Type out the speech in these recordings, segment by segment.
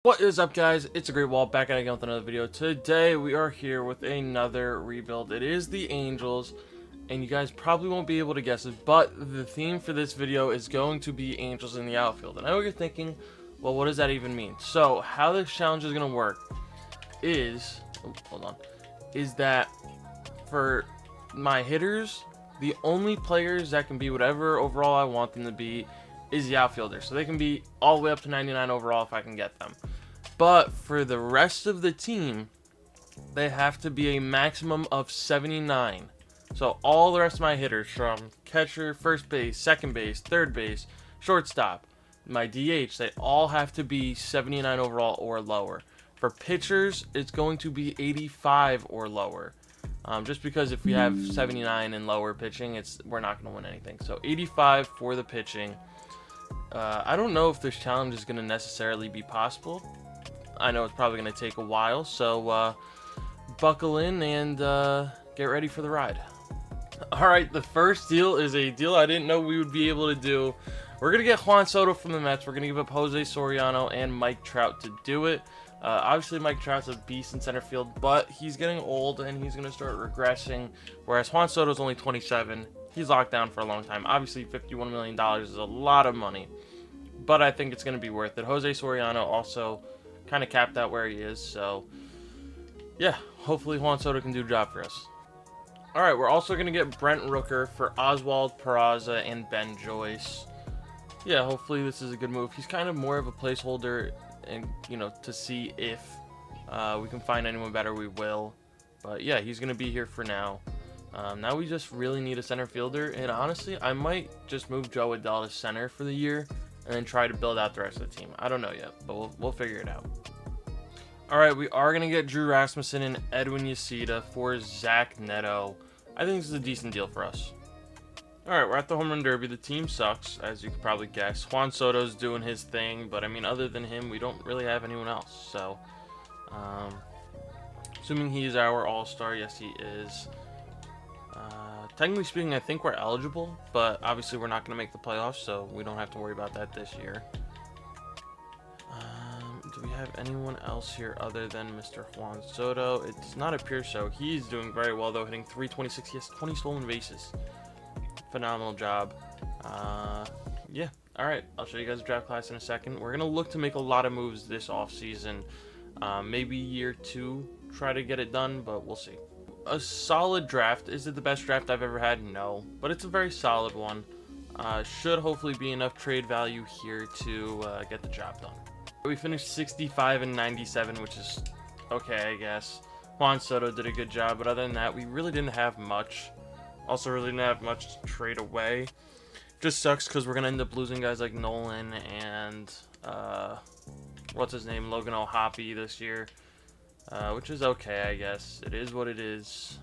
What is up, guys? It's TheGreatWall back at again with another video. Today we are here with another rebuild. It is the Angels, and you guys probably won't be able to guess it, but the theme for this video is going to be Angels in the outfield. And I know what you're thinking, well, what does that even mean? So how this challenge is going to work is, is that for my hitters, the only players that can be whatever overall I want them to be is the outfielder. So they can be all the way up to 99 overall if I can get them. But for the rest of the team, they have to be a maximum of 79. So all the rest of my hitters, from catcher, first base, second base, third base, shortstop, my DH, they all have to be 79 overall or lower. For pitchers, it's going to be 85 or lower. Just because if we have 79 and lower pitching, we're not going to win anything. So 85 for the pitching. I don't know if this challenge is going to necessarily be possible. I know it's probably going to take a while, so buckle in and get ready for the ride. Alright, the first deal is a deal I didn't know we would be able to do. We're going to get Juan Soto from the Mets. We're going to give up Jose Soriano and Mike Trout to do it. Obviously, Mike Trout's a beast in center field, but he's getting old and he's going to start regressing, whereas Juan Soto's only 27. He's locked down for a long time. Obviously, $51 million is a lot of money, but I think it's going to be worth it. Jose Soriano also kind of capped out where he is, so yeah, hopefully Juan Soto can do the job for us. Alright, we're also going to get Brent Rooker for Oswald Peraza and Ben Joyce. Yeah, hopefully this is a good move. He's kind of more of a placeholder, and to see if we can find anyone better, we will. But yeah, he's going to be here for now. Now we just really need a center fielder, and honestly, I might just move Joe Adell to center for the year and then try to build out the rest of the team. I don't know yet, but we'll figure it out. Alright, we are going to get Drew Rasmussen and Edwin Yacida for Zach Neto. I think this is a decent deal for us. Alright, we're at the Home Run Derby. The team sucks, as you could probably guess. Juan Soto's doing his thing, but I mean, other than him, we don't really have anyone else. So, assuming he is our all-star, yes he is. Technically speaking, I think we're eligible, but obviously we're not going to make the playoffs, so we don't have to worry about that this year. Do we have anyone else here other than Mr. Juan Soto? It does not appear so. He's doing very well, though, hitting 326. He has 20 stolen bases. Phenomenal job. Yeah. Alright, I'll show you guys the draft class in a second. We're going to look to make a lot of moves this offseason. Maybe year 2, try to get it done, but we'll see. A solid draft. Is it the best draft I've ever had? No, but it's a very solid one. Should hopefully be enough trade value here to get the job done. We finished 65 and 97, which is okay, I guess. Juan Soto did a good job, but other than that, we really didn't have much. Also, really didn't have much to trade away. Just sucks because we're gonna end up losing guys like Nolan and what's his name, Logan O'Hoppe this year. Which is okay, I guess. It is what it is.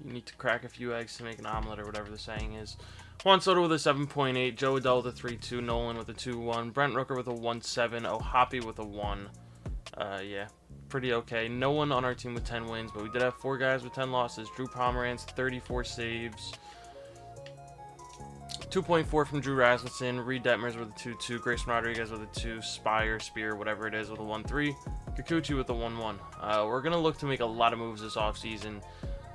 You need to crack a few eggs to make an omelet, or whatever the saying is. Juan Soto with a 7.8, Joe Adell with a 3.2, Nolan with a 2.1, Brent Rooker with a 1.7, O'Hoppe with a 1. Yeah, pretty okay. No one on our team with 10 wins, but we did have 4 guys with 10 losses. Drew Pomeranz, 34 saves. 2.4 from Drew Rasmussen, Reed Detmers with a 2.2, Grayson Rodriguez with a 2, Spear, whatever it is, with a 1.3, Kikuchi with a 1.1. We're going to look to make a lot of moves this offseason.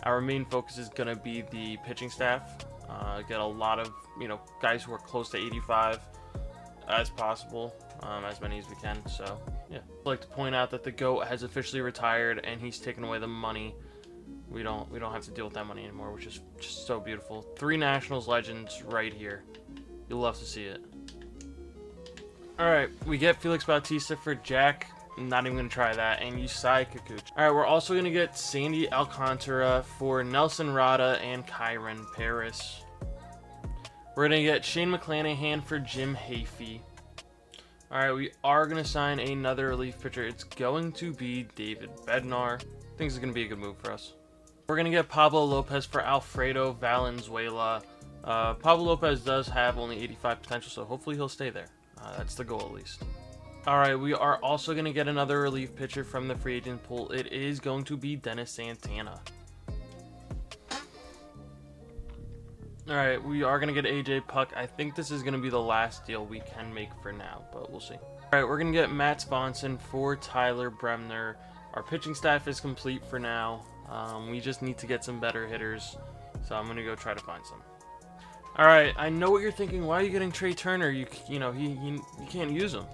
Our main focus is going to be the pitching staff. Get a lot of, guys who are close to 85 as possible, as many as we can. So, yeah. I'd like to point out that the GOAT has officially retired, and he's taken away the money. We don't have to deal with that money anymore, which is just so beautiful. 3 Nationals legends right here. You'll love to see it. Alright, we get Felix Bautista for Jack. I'm not even going to try that. And Yusai Kikuchi. Alright, we're also going to get Sandy Alcantara for Nelson Rada and Kyron Paris. We're going to get Shane McClanahan for Jim Hafey. Alright, we are going to sign another relief pitcher. It's going to be David Bednar. I think this is going to be a good move for us. We're going to get Pablo Lopez for Alfredo Valenzuela. Pablo Lopez does have only 85 potential, so hopefully he'll stay there. That's the goal, at least. Alright, we are also going to get another relief pitcher from the free agent pool. It is going to be Dennis Santana. Alright, we are going to get AJ Puck. I think this is going to be the last deal we can make for now, but we'll see. Alright, we're going to get Matt Sponson for Tyler Bremner. Our pitching staff is complete for now. We just need to get some better hitters, so I'm going to go try to find some. Alright, I know what you're thinking. Why are you getting Trey Turner? You can't use him.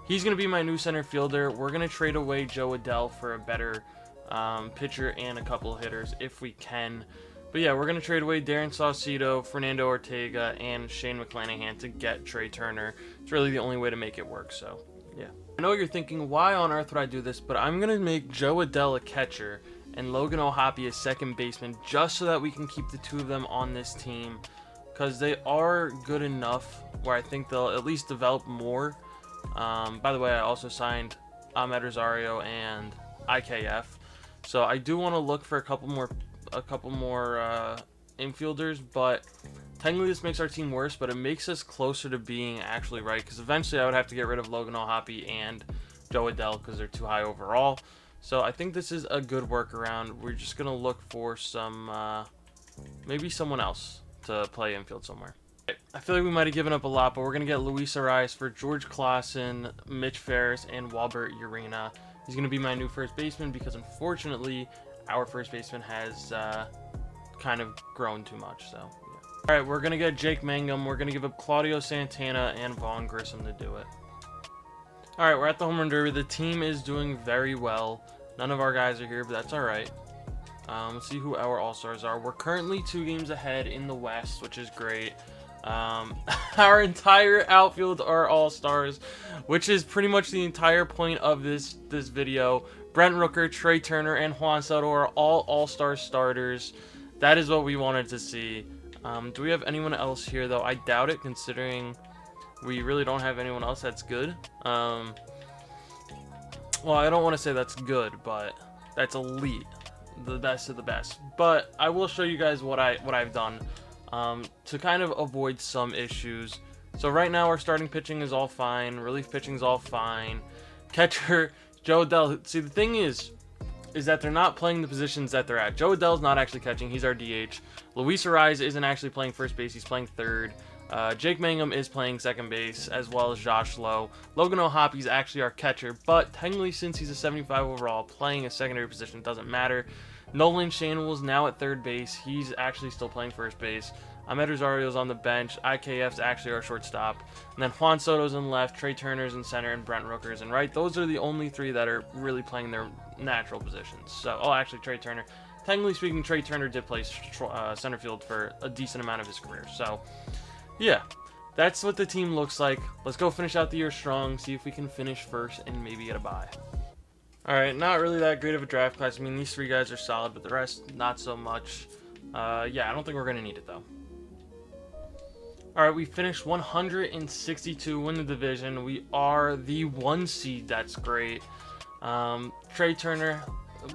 He's going to be my new center fielder. We're going to trade away Joe Adell for a better pitcher and a couple of hitters if we can. But yeah, we're going to trade away Darren Saucedo, Fernando Ortega, and Shane McClanahan to get Trey Turner. It's really the only way to make it work, so yeah. I know you're thinking, why on earth would I do this? But I'm going to make Joe Adell a catcher and Logan O'Hoppe a second baseman just so that we can keep the two of them on this team. Because they are good enough where I think they'll at least develop more. By the way, I also signed Ahmed Rosario and IKF. So I do want to look for a couple more infielders, but technically this makes our team worse, but it makes us closer to being actually right, because eventually I would have to get rid of Logan O'Hoppe and Joe Adell because they're too high overall. So I think this is a good workaround. We're just going to look for some, maybe someone else to play infield somewhere. I feel like we might have given up a lot, but we're going to get Luis Arias for George Claassen, Mitch Ferris, and Walbert Urena. He's going to be my new first baseman because unfortunately our first baseman has kind of grown too much. So, yeah. Alright, we're going to get Jake Mangum. We're going to give up Claudio Santana and Vaughn Grissom to do it. Alright, we're at the home run derby. The team is doing very well. None of our guys are here, but that's alright. Let's see who our all-stars are. We're currently 2 games ahead in the West, which is great. Our entire outfield are all-stars, which is pretty much the entire point of this video. Brent Rooker, Trey Turner, and Juan Soto are all all-star starters. That is what we wanted to see. Do we have anyone else here, though? I doubt it, considering we really don't have anyone else that's good. Well, I don't want to say that's good, but that's elite. The best of the best. But I will show you guys what I've done to kind of avoid some issues. So right now our starting pitching is all fine, relief pitching is all fine. Catcher Joe Adell. See, the thing is that they're not playing the positions that they're at. Joe Adell's not actually catching; he's our DH. Luis Arias isn't actually playing first base; he's playing third. Jake Mangum is playing second base, as well as Josh Lowe. Logan O'Hoppe is actually our catcher, but technically, since he's a 75 overall, playing a secondary position doesn't matter. Nolan Shanwell is now at third base. He's actually still playing first base. Ahmed Rosario's on the bench. IKF's actually our shortstop. And then Juan Soto's in left, Trey Turner's in center, and Brent Rooker's in right. Those are the only 3 that are really playing their natural positions. So, oh, actually, Trey Turner. Technically speaking, Trey Turner did play center field for a decent amount of his career. So, yeah, that's what the team looks like. Let's go finish out the year strong, see if we can finish first and maybe get a bye. Alright, not really that great of a draft class. I mean, these 3 guys are solid, but the rest, not so much. Yeah, I don't think we're going to need it, though. Alright, we finished 162, win the division. We are the 1 seed. That's great. Trey Turner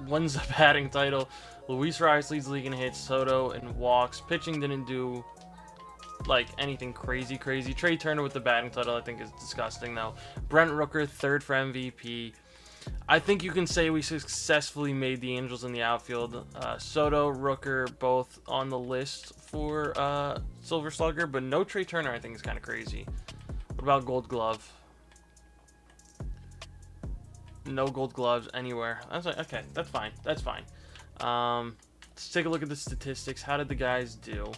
wins the batting title. Luis Arias leads the league in hits. Soto in walks. Pitching didn't do like anything crazy. Trey Turner with the batting title I think is disgusting, though. Brent Rooker, 3rd for MVP. I think you can say we successfully made the Angels in the outfield. Soto, Rooker, both on the list for Silver Slugger, but no Trey Turner I think is kind of crazy. What about Gold Glove? No Gold Gloves anywhere. I was like, okay, that's fine. That's fine. Let's take a look at the statistics. How did the guys do?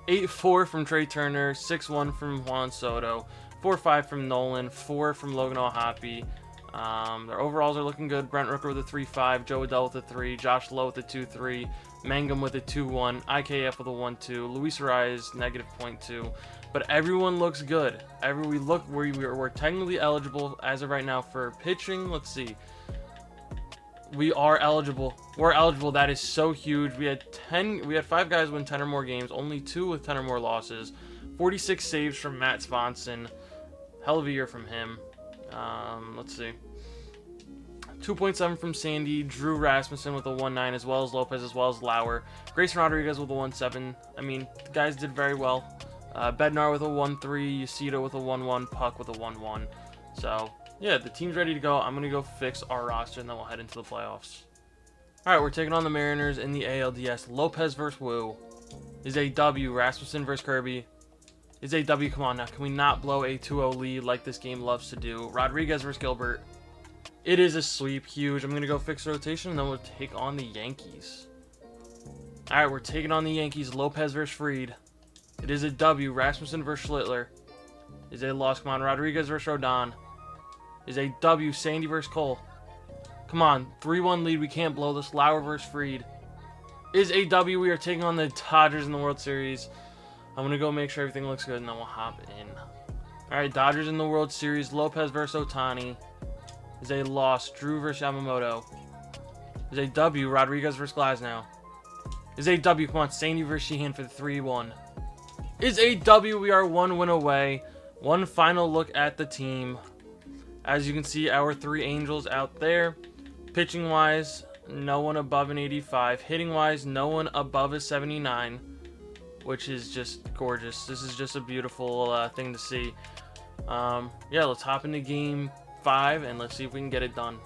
8-4 from Trey Turner, 6-1 from Juan Soto, 4-5 from Nolan, 4 from Logan O'Hoppe. Their overalls are looking good. Brent Rooker with a 3-5, Joe Adell with a 3, Josh Lowe with a 2-3, Mangum with a 2-1, IKF with a 1-2, Luis Arias -0.2. But everyone looks good. We're technically eligible as of right now for pitching. Let's see. We are eligible. We're eligible. That is so huge. We had 5 guys win 10 or more games, only 2 with 10 or more losses. 46 saves from Matt Sponson. Hell of a year from him. Let's see. 2.7 from Sandy, Drew Rasmussen with a 1.9, as well as Lopez, as well as Lauer. Grayson Rodriguez with a 1.7. I mean, the guys did very well. Bednar with a 1.3, Yacito with a 1.1, Puck with a 1.1. So, yeah, the team's ready to go. I'm going to go fix our roster, and then we'll head into the playoffs. All right, we're taking on the Mariners in the ALDS. Lopez versus Wu is a W. Rasmussen versus Kirby is a W. Come on now. Can we not blow a 2-0 lead like this game loves to do? Rodriguez versus Gilbert. It is a sweep. Huge. I'm going to go fix rotation, and then we'll take on the Yankees. All right, we're taking on the Yankees. Lopez versus Fried. It is a W. Rasmussen versus Schlittler is a loss. Come on. Rodriguez versus Rodon is a W. Sandy versus Cole. Come on. 3-1 lead. We can't blow this. Lauer versus Fried is a W. We are taking on the Dodgers in the World Series. I'm going to go make sure everything looks good, and then we'll hop in. All right, Dodgers in the World Series. Lopez versus Ohtani is a loss. Drew versus Yamamoto is a W. Rodriguez versus Glasnow is a W. Come on. Sandy versus Sheehan for the 3-1 is a W. We are 1 win away. One final look at the team. As you can see, our 3 Angels out there. Pitching wise, no one above an 85. Hitting wise, no one above a 79, which is just gorgeous. This is just a beautiful thing to see. Yeah, let's hop into game 5 and let's see if we can get it done.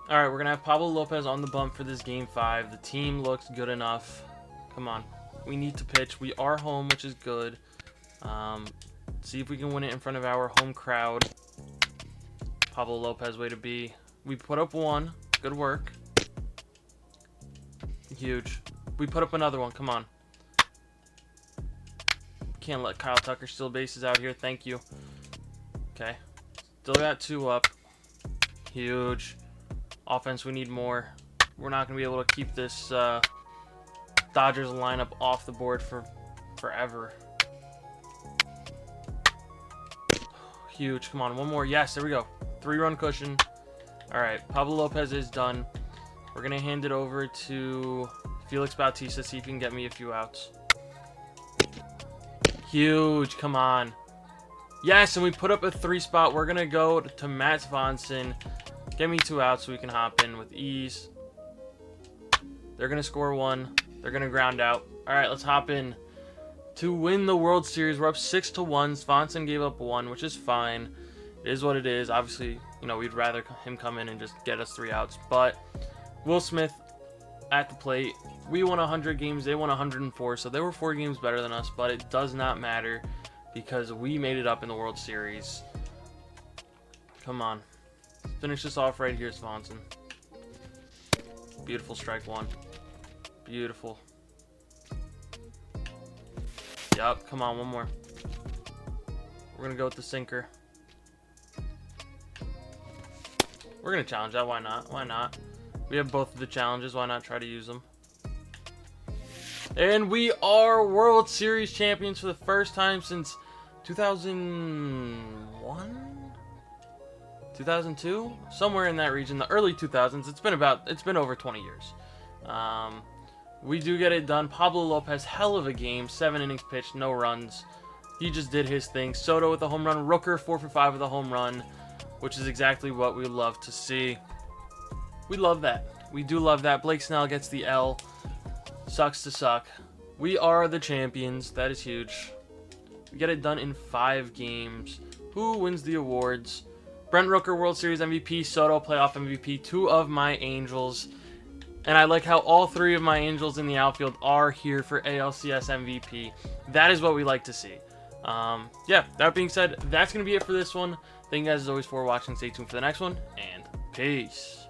All right, we're gonna have Pablo Lopez on the bump for this game 5. The team looks good enough. Come on, we need to pitch. We are home, which is good. See if we can win it in front of our home crowd. Pablo Lopez, way to be. We put up 1. Good work. Huge. We put up another one. Come on. Can't let Kyle Tucker steal bases out here. Thank you. Okay. Still got 2 up. Huge. Offense, we need more. We're not going to be able to keep this Dodgers lineup off the board for forever. Huge. Come on. One more. Yes, there we go. 3-run cushion. All right. Pablo Lopez is done. We're going to hand it over to Felix Bautista, see if he can get me a few outs. Huge. Come on. Yes, and we put up a 3 spot. We're going to go to Matt Svanson. Get me 2 outs so we can hop in with ease. They're going to score 1. They're going to ground out. All right, let's hop in. To win the World Series, we're up 6-1. Svanson gave up 1, which is fine. It is what it is. Obviously, you know, we'd rather him come in and just get us 3 outs. But Will Smith at the plate. We won 100 games. They won 104. So they were 4 games better than us. But it does not matter because we made it up in the World Series. Come on. Finish this off right here, Svanson. Beautiful strike 1. Beautiful. Yup. Come on. One more. We're going to go with the sinker. We're going to challenge that. Why not? Why not? We have both of the challenges. Why not try to use them? And we are World Series champions for the first time since 2001? 2002? Somewhere in that region. The early 2000s. It's been over 20 years. We do get it done. Pablo Lopez, hell of a game. 7 innings pitched, no runs. He just did his thing. Soto with a home run. Rooker 4 for 5 with a home run, which is exactly what we love to see. We love that. We do love that. Blake Snell gets the L. Sucks to suck. We are the champions. That is huge. We get it done in 5 games. Who wins the awards? Brent Rooker, World Series MVP. Soto, playoff MVP. 2 of my Angels. And I like how all 3 of my Angels in the outfield are here for ALCS MVP. That is what we like to see. Yeah, that being said, that's going to be it for this one. Thank you guys as always for watching. Stay tuned for the next one, and peace.